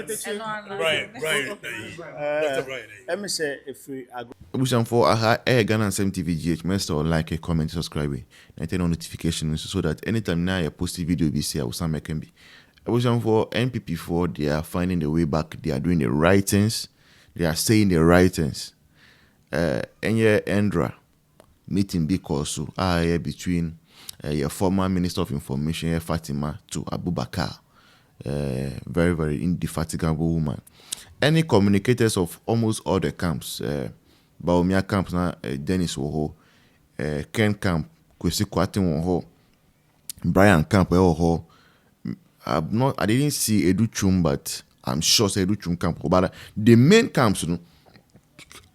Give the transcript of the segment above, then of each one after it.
Bryan. Dr. Bryan. Let me say if we agree. Busham for Ghana and TVGH, master like a comment, subscribe, and turn on notifications so that anytime now I post a video, be say I will some can be. Busham for NPP4, they are finding the way back, they are doing the right things, they are saying the right things. And yeah, Endra meeting because between your former Minister of Information, Fatimata, to Abubakar. Very, very indefatigable woman. Any communicators of almost all the camps, Bawumia camps na Dennis Woho, Ken camp, Kwesi Kwatin Woho, Bryan camp Woho. I didn't see Edu Chum, but I'm sure say Edu Chum camp. But the main camps,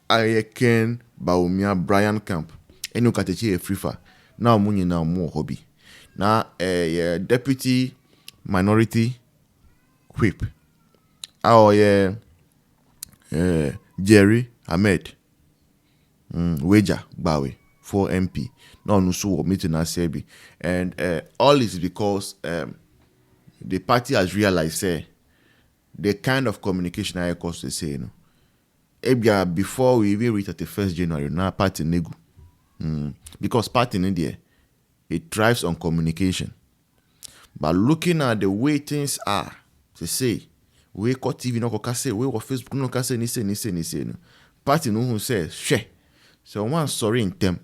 I Ken, Bawumia, Bryan camp, and Okatakyi a Fruitful. Now money now more hobby. Now deputy minority whip. Jerry Ahmed Weja Bawe 4 MP. No nusu meeting na Sebi. And all is because the party has realized the kind of communication I cost to say before we even reach 31st January, now party nego. Because party in India, it thrives on communication. But looking at the way things are, to say, we got TV no can say, we got Facebook no can say, ni say. Party no who says, she. So one sorry in them.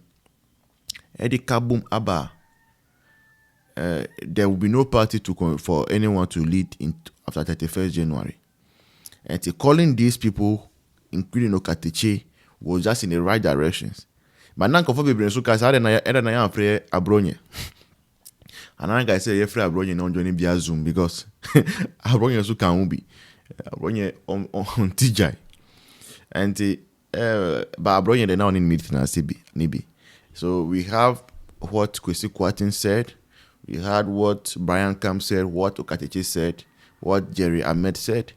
Eddie Kaboom Abba. There will be no party for anyone to lead in after 31st January. And calling these people, including Okatakyi, was just in the right directions. But now, for people so case, I don't know free Abronye. Another guy say, "You free Abronye no joining via Zoom because Abronye so can be Abronye on TJ." And but Abronye they now in meeting as Nibi. So we have what Kwesi Kwatin said, we had what Bryan Camp said, what Okatakyi said, what Jerry Ahmed said,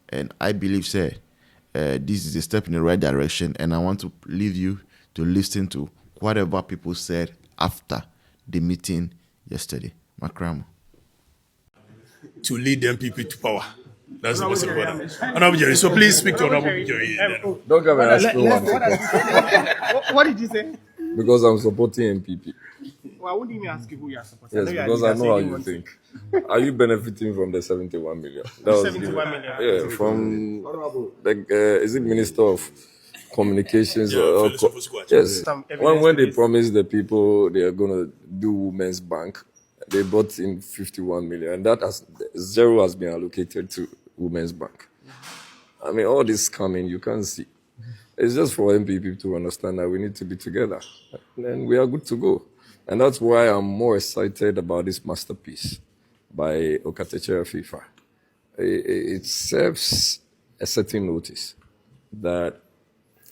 and I believe this is a step in the right direction. And I want to leave you to listen to whatever people said after the meeting yesterday. Makramo. To lead the MPP to power. That's the most important. Honorable Jerry, so please speak to Honorable Jerry. Don't come and ask me What did you say? because I'm supporting MPP. Well, I wouldn't even ask you who you are supporting. Yes, because I know how you think. Are you benefiting from the 71 million? That was 71 million. Yeah, from the is it Minister of Communications? Yes. When they promised the people they are going to do Women's Bank, they brought in 51 million, and that zero has been allocated to Women's Bank. I mean, all this coming, you can't see. It's just for MPP to understand that we need to be together, and we are good to go. And that's why I'm more excited about this masterpiece by Okatakyi FIFA. It serves a certain notice that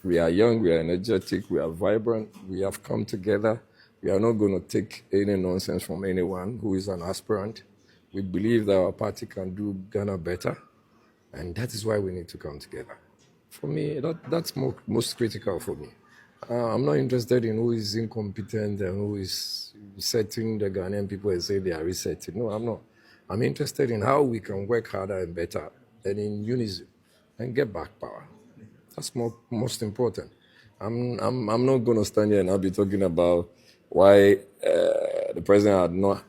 we are young, we are energetic, we are vibrant, we have come together. We are not going to take any nonsense from anyone who is an aspirant. We believe that our party can do Ghana better, and that is why we need to come together. For me, that's most critical for me. I'm not interested in who is incompetent and who is setting the Ghanaian people and say they are resetting. No, I'm not. I'm interested in how we can work harder and better and in unison and get back power. That's most important. I'm not going to stand here and I'll be talking about why the president had not,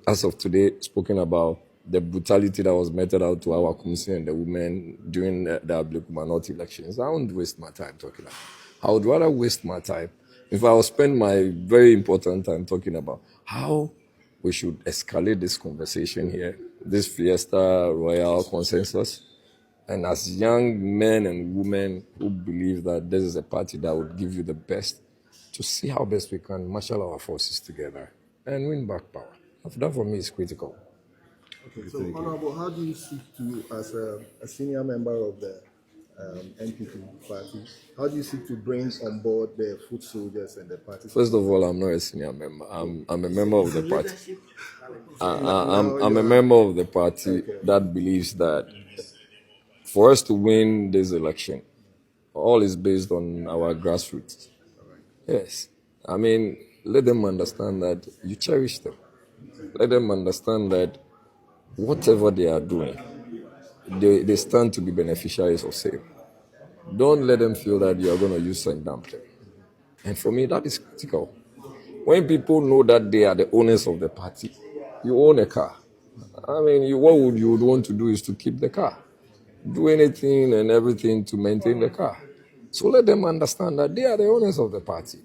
as of today, spoken about the brutality that was meted out to our community and the women during the Ablekuma North elections. I won't waste my time talking about it. I would rather waste my time if I will spend my very important time talking about how we should escalate this conversation here, this Fiesta Royal consensus. And as young men and women who believe that this is a party that would give you the best, to see how best we can marshal our forces together and win back power. That for me is critical. Okay, so Honorable, how do you seek to, as a senior member of the NPP party, how do you seek to bring on board the foot soldiers and the party? First of all, I'm not a senior member. I'm a member of the party. I'm a member of the party that believes that for us to win this election, all is based on our grassroots. Yes. I mean, let them understand that you cherish them. Let them understand that whatever they are doing, they stand to be beneficiaries of same. Don't let them feel that you are going to use and dump them. And for me, that is critical. When people know that they are the owners of the party, you own a car. I mean, what you would want to do is to keep the car. Do anything and everything to maintain the car. So let them understand that they are the owners of the party.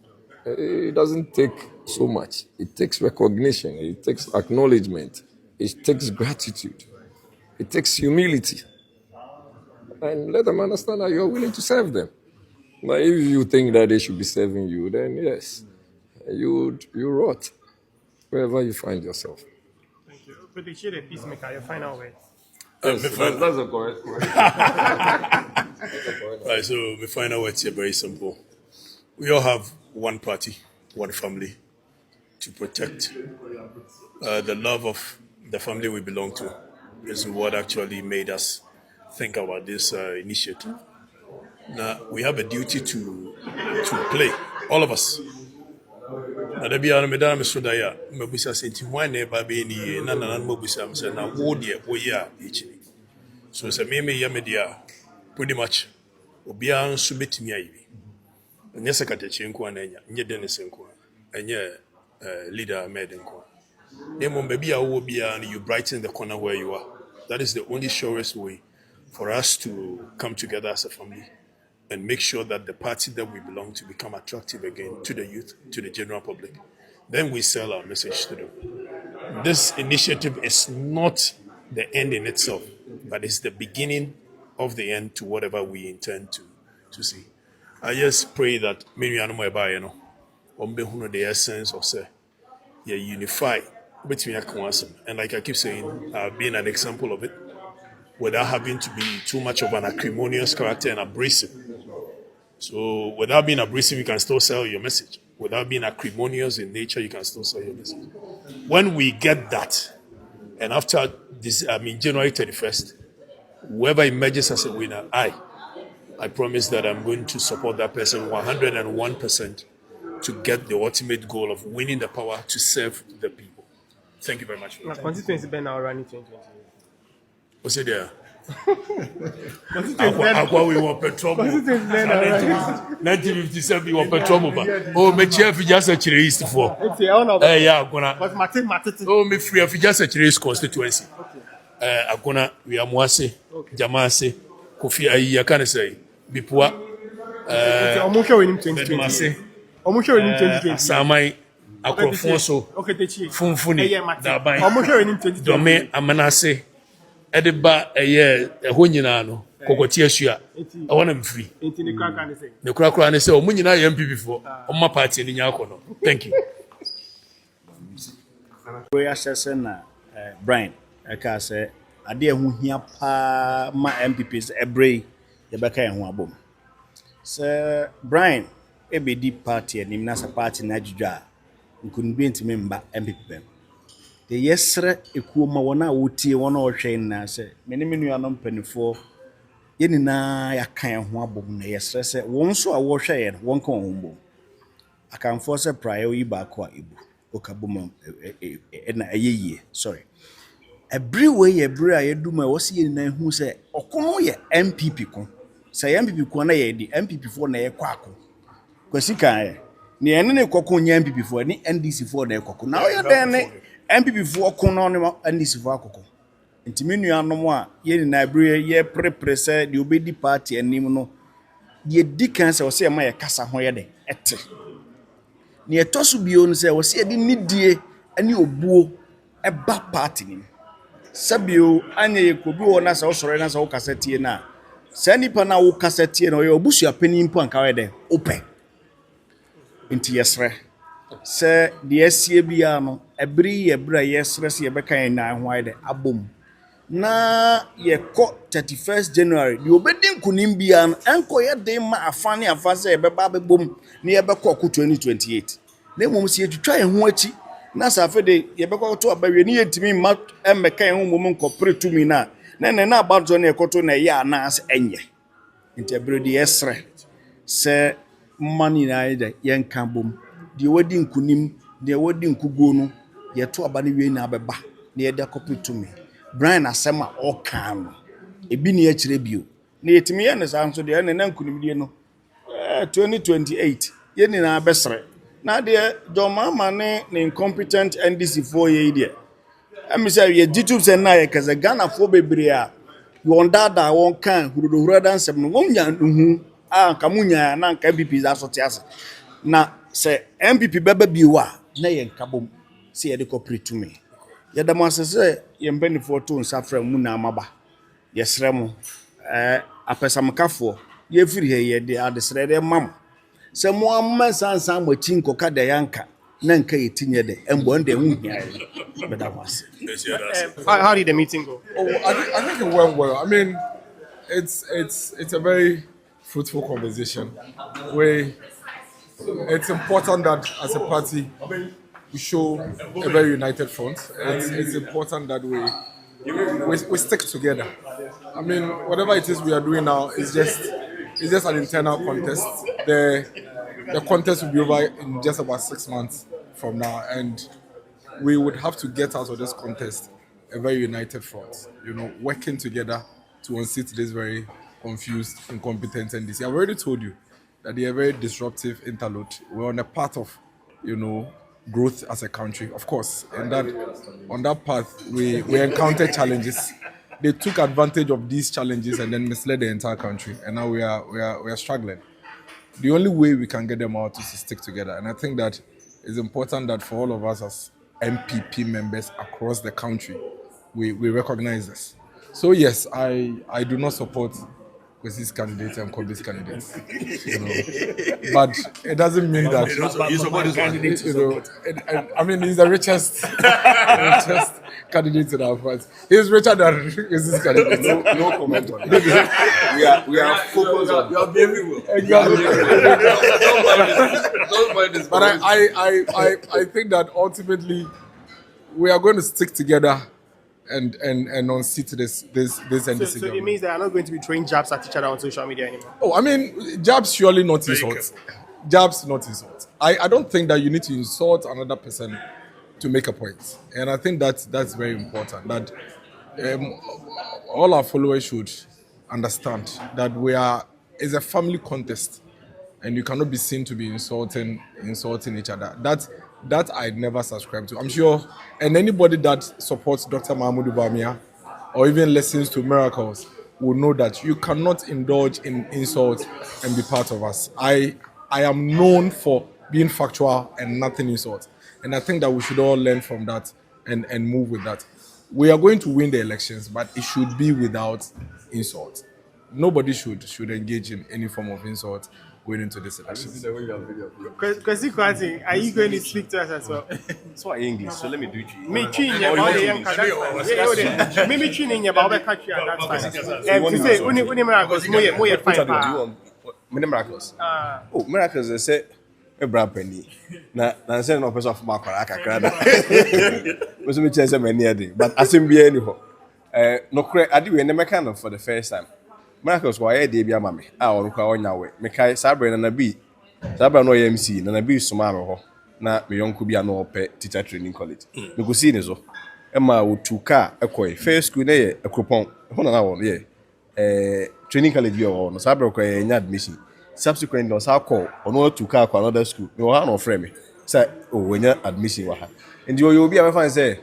It doesn't take so much. It takes recognition. It takes acknowledgement. It takes gratitude. It takes humility. And let them understand that you're willing to serve them. But if you think that they should be serving you, then yes, you rot wherever you find yourself. Thank you. But the peacemaker, your final words. That's a correct question. Right, so my final words are very simple. We all have one party, one family to protect. The love of the family we belong to is what actually made us think about this initiative. Now, we have a duty to play, all of us. Now, there be a madam so that ya, mabusa senti one never be any na mabusa amsa na wodi ya each. So it's a meme yamedia pretty much. Obia nso betimi ayi. Nye Okatakyi nko na nya, nye Dennis nko, nye leader Ahmed nko. Nemo baby a wo bia and you brighten the corner where you are. That is the only surest way for us to come together as a family and make sure that the party that we belong to become attractive again to the youth, to the general public. Then we sell our message to them. This initiative is not the end in itself, but it's the beginning of the end to whatever we intend to see. I just pray that maybe I know my buy, the essence of say, yeah, unify between Akwasam. And like I keep saying, being an example of it, without having to be too much of an acrimonious character and abrasive. So without being abrasive, you can still sell your message. Without being acrimonious in nature, you can still sell your message. When we get that, and after this, January 31st, whoever emerges as a winner, I promise that I'm going to support that person 101% to get the ultimate goal of winning the power to serve the people. Thank you very much. Constituency Ben now running 2020. What's it there? Aqua, we want petrol. 1957, we want petrol. Oh, me chair for just a East for. Yeah, I'm gonna. Oh, me free for just a constituency. I'm gonna. We are Mwase, Jamase, Kofi Ayi. I can't say. Bipua. Samai. Akrofonso. Funfuni. Dabai. Dome Amanase. Ediba ɛhɔ nyinaa no kokoti asua ɛwɔ na mfiri ne kura ne sɛ ɔmo nyinaa yɛ MPP fo ɔmo party ni nya akɔ no. Thank you. We assess na Bryan aka sɛ ade ɛho hia pa ma MPPs ebrei yɛbɛka ɛho abom sɛ Bryan ebedi party anim na sɛ party na adwudwa nkunbi ntimi mba MPP bɛm the yesre ekuoma wona wotie wona ohwe na se menimenu anom panifo ye nyina yakan ho abom na yesre se won so a wo hwe ye won kan ho bom akanfo se prayo yi ba ko a ebu okabom na ayeye sorry everywhere ye bre a yeduma wo se ye nyina hu se okono ye MPP ko se MPP ko na ye di MPP fo na ye kwako kwasi kan ni ene ne kokon nya MPP fo ni NDC fo na ye kokon na o ye den ne MPP fo kono ne NDC fo akoko ntimi nuanom a ye ni na bre ye prepare se de obedi party anim no ye dikan se o se ma ye kasa ho ye de ete ne etoso bio no se o se de nidie ani obuo eba party nim sabio anya ye kobi wo na se o soro na se o kasa tie na se nipa na wo kasa tie no ye obusu apani mpo anka we de open nti yesre se de asie bia no ebri yesre se yebeka na ho ayde abom na ye ko 31st January de obedi nkunim bia no enko ye de ma afane afase yebeba bebom na yebekọ ko 2028 na mom se yetwitwa ye ho achi na safe de yebekọ to abawe ni yetimi ma emeka ye ho mom nko pretumi na abadzo na ekoto na ye anas enye nti ebri de yesre se mani na ayde yenka bom de wadi nkunim de wadi nkugo no ye to aba ne wie na abeba na ye da kopetumi Bryan asema okan no ebi ne akyire bio na yetimi ye ne saa nso de ne nankunimdie no 2028 ye ni na besre na de John Mahama ne incompetent NDC for ye de am say ye YouTube say na ye kaza Ghana for bebre a won dada won kan hurudo dansem no won nya hu a kamunya na nka MPP za so te ase na say MPP beba bio a na ye nkabom say ye de cooperate me ye da mo asese ye mpanifo to nsafra mu na amaba ye sremo apesamkafo ye firi he ye de adesre de mam se mo amma sansan mo tinko da yanka na nka yetinye de embo nde hu hia beda was. How did the meeting go? Oh, I think it went well. I mean, it's a very fruitful conversation where it's important that as a party we show a very united front. It's important that we stick together. I mean, whatever it is we are doing now is just an internal contest. The contest will be over in just about 6 months from now, and we would have to get out of this contest a very united front, working together to unseat this very confused, incompetent NDC. I've already told you that they are very disruptive interlude. We're on a path of, growth as a country, of course, and that on that path we encountered challenges. They took advantage of these challenges and then misled the entire country, and now we are struggling. The only way we can get them out is to stick together, and I think that it's important that for all of us as MPP members across the country, we recognize this. So yes, I do not support Kwesi's candidates and Kobe's candidates, but it doesn't mean that You support this one. I mean, he's the richest candidate in our party. He's richer than Kwesi's candidate. No comment on that. we are focused on. You are behaving well. Exactly. Don't mind this. But I think that ultimately we are going to stick together and unseat this NDC So it government. means they are not going to be throwing jabs at each other on social media anymore. Oh, I mean, jabs surely not insult. Jabs not insult. I don't think that you need to insult another person to make a point, and I think that's very important. That all our followers should understand that it's a family contest, and you cannot be seen to be insulting each other. That I'd never subscribe to. I'm sure, and anybody that supports Dr. Mahmoud Bawumia or even listens to Miracles will know that you cannot indulge in insult and be part of us. I am known for being factual and nothing insult, and I think that we should all learn from that and move with that. We are going to win the elections, but it should be without insult. Nobody should engage in any form of insult going into this election. Kwesi Kwati, are you going to speak to us as well? So English, so let me do it. Me tuning about the young cat. Me tuning about the country at that time. And to say, only miracles, more fine. Many miracles. Oh, miracles, they say, a brand penny. Now, say no person of Macaraka. Was me chance a many a day, but as in be anyhow. No credit, I do in the mechanic for the first time. Miracles, why they be a mammy? I will call on your way. Mekai Sabra and a bee. Sabra no MC, and a bee tomorrow. Na me young could be an old pet teacher training college. You could see this. Emma would 2 car a coy. First school a coupon. Hold on hour, yeah. Training college you on Sabra in admission. Subsequently, was our call on all 2 car for another school. No one or frame. Say, oh, when you're admission, and you'll be a fan say,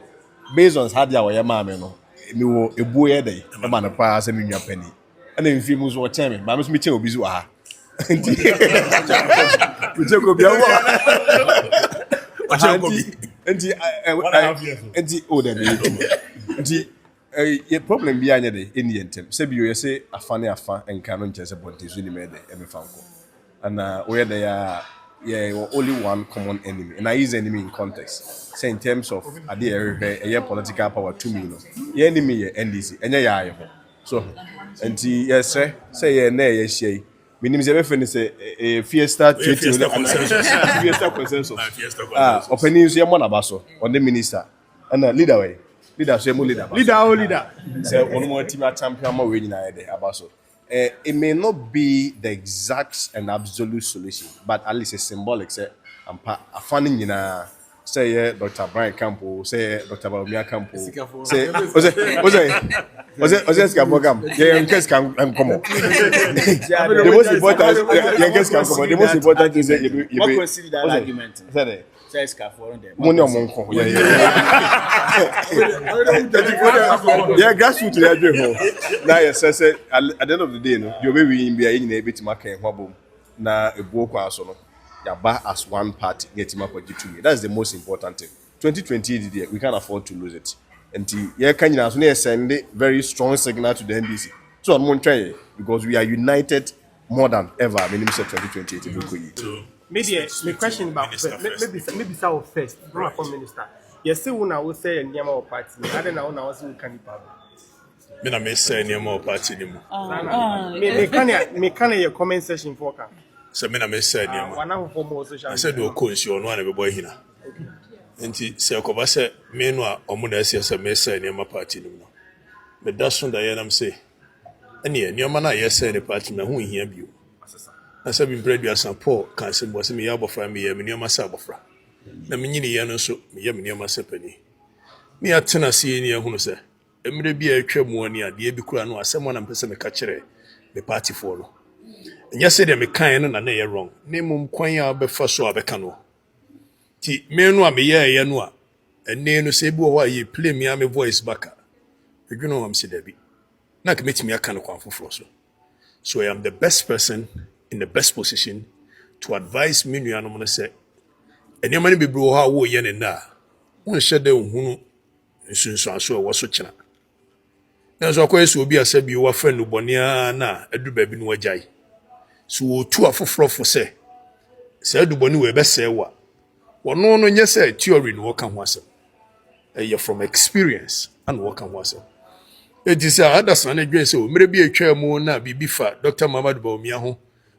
based on Hadia or your mamma, you will a boy a day, a man of pass and in your penny. And then if you must watch me, but I must meet you with you. A problem behind the Indian team. Say you say a funny affair and cannot just about this really made every fanco. And where they are, only one common enemy, and I use enemy in context. Say in terms of a political power 2 million. The enemy NDC, and yeah. So, and yes, sir, say yes, ye. My name is everything say a fiesta consensus. Opening say one abaso on the minister and leader way. Leader say leader. Say one more team champion more winning abaso. It may not be the exact and absolute solution, but at least a symbolic say a funding in a say Dr. Bryan Campo, say Dr. Bawumia Campo, say Scabogam, youngest can come up. The most important, youngest can come up. The most important is that you consider that argument. Say Scaffold. Money on Monco. Yeah, grassroots. Now, yes, I said at the end of the day, no, you're very in a bit market wabble. Na a book so Yaba as one party get him up with G2. That's the most important thing. 2020 we can't afford to lose it. And yeah, can you send a very strong signal to the NDC? So I'm going to try because we are united more than ever. I mean, 2028. Maybe my question about maybe some first, Prime Minister. Yes, say when I will say any more party, I don't know now what's can Me na me say any more party ni mu. Me can your comment section for can. So me na me say any more. One of more social. I said do ko nsi ono na be boy hina. Enti se okoba se me no a omo na ase se me say any more party ni mu no. Me da so da ye nam say. Ene ni oma na ye say any party na hu hia bio. I said be bread you as Paul can say was me abofra me ye me ni oma sa abofra. Na me nyini ye no so me ye me ni oma sa pani. Me atena se ni ehunu se emre bi atwa mu ani ade bi kura no asem na mpese me ka kire me party for no nya se de me kan no na ye wrong ne mum kwan ya be fa so abeka no ti me no a me ye no a ene no se bi wo wa ye play me am voice back edwuno am se da bi na ka metimi aka no kwan foforo so I am the best person in the best position to advise me nuanom no se ene mani be bro ha wo ye ne na won hyede nhunu nsunsuaso wo so kina na so akoyeso obi asabi wo fa no bonia na adu ba bi no wajai so otu afoforo fo se adu boni we be se wa wono no nye se theory no ka ho asem you from experience and work kan ho asem ejisi adasan na dwen se o mere bi atwa mu na bibi fa Dr. Bawumia ho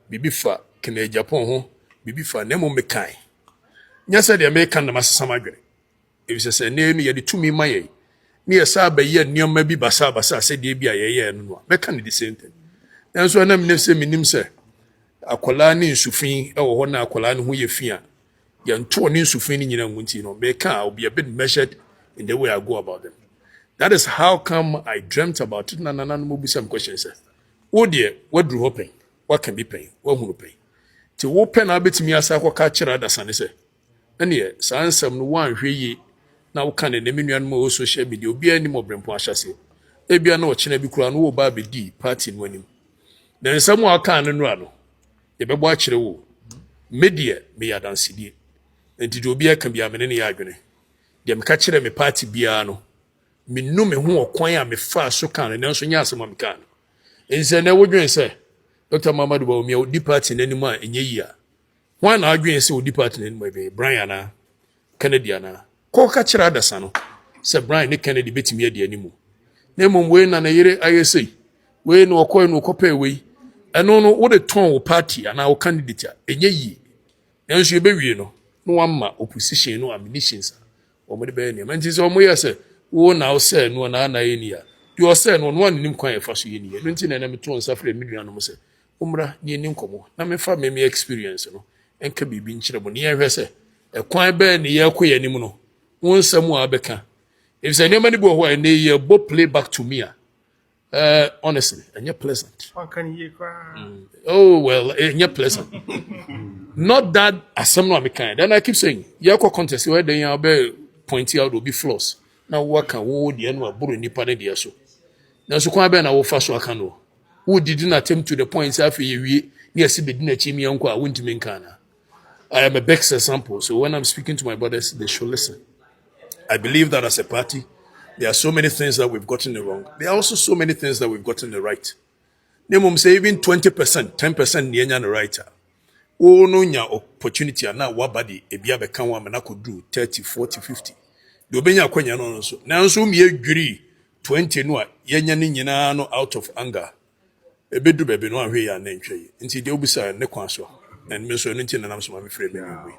bibi fa kene Japan ho bibi fa nemo mekai nya se de mekan na masama dwere ebise se ne no ye de tumi maye ni esa ba ye nneoma bi basa se de bi ayeye no no meka ne the same thing enso na me se minim se akola ne nsufin e wo ho na akola ne ho ye fia ye nto ne nsufin ni nyina ngunti no meka will be a bit measured in the way I go about them. That is how come I dreamt about it. Na mo bi some questions say wo de what drew hoping what can be pain what hunu pain ti wo pen abetimi asa kwa ka kira da sane se ene sa ansam no wan hweyi na wo kan ne menuan mo social media obi ani mo brempo ahyase ebia na o kina bi kura no wo ba be di party no anim na nsam aka no no ano ye bebo akire wo media me ya dansidie enti de obi aka bia me ne ya adwene de me ka kire me party bia no me no me ho okwan a me fa so kan ne nso nya asema me kan ense na wodwen se Dr. Bawumia di party n'anim a enye yi a wan na adwen se odi party n'anim be Bryan na Kennedy na ko ka kira adasa no se Bryan ne Kennedy betimi ade animu na mum we na yere ayesei we no okoy no kopa we eno no wo de ton wo party ana wo candidate enye yi enso ye be wie no no wamma opposition no ammunitions o mo de be ne man ti se o mo yese wo na wo se no na na ye ni ya you say no one nim kwan e fa so ye ni no nti na me to nsafre million no mo se umra ni nim komo na me fa me experience no enka bibi nkyere mo ne ye hwe se e kwan be ne ye koye nim no won samu abeka if say ne mani bo ho ne ye bo play back to me honestly and you pleasant oh well and you pleasant not that asem no ameka then I keep saying ye ko contest where then you be point out will be flaws na work and wo de no aburu nipa ne de so na so kwa be na wo fa so aka no wo did not attempt to the point afi ye wie na yesi be di na chi mi yanko a wontimi nka na I am a best example so when I'm speaking to my brothers they should listen. I believe that as a party there are so many things that we've gotten wrong. There are also so many things that we've gotten right. Nemum say even 20%, 10% nyanya no right. Oh no nya opportunity na wabadi ebia be kan wa na ko do 30, 40, 50. Do benya kwanya no so. Na nso mi adwiri 20 no a yenya ne nyina no out of anger. Ebedu bebe no ahwe ya na ntwe. Nti de obisa ne kwan so. And me so no nti na nam so ma me frɛ me.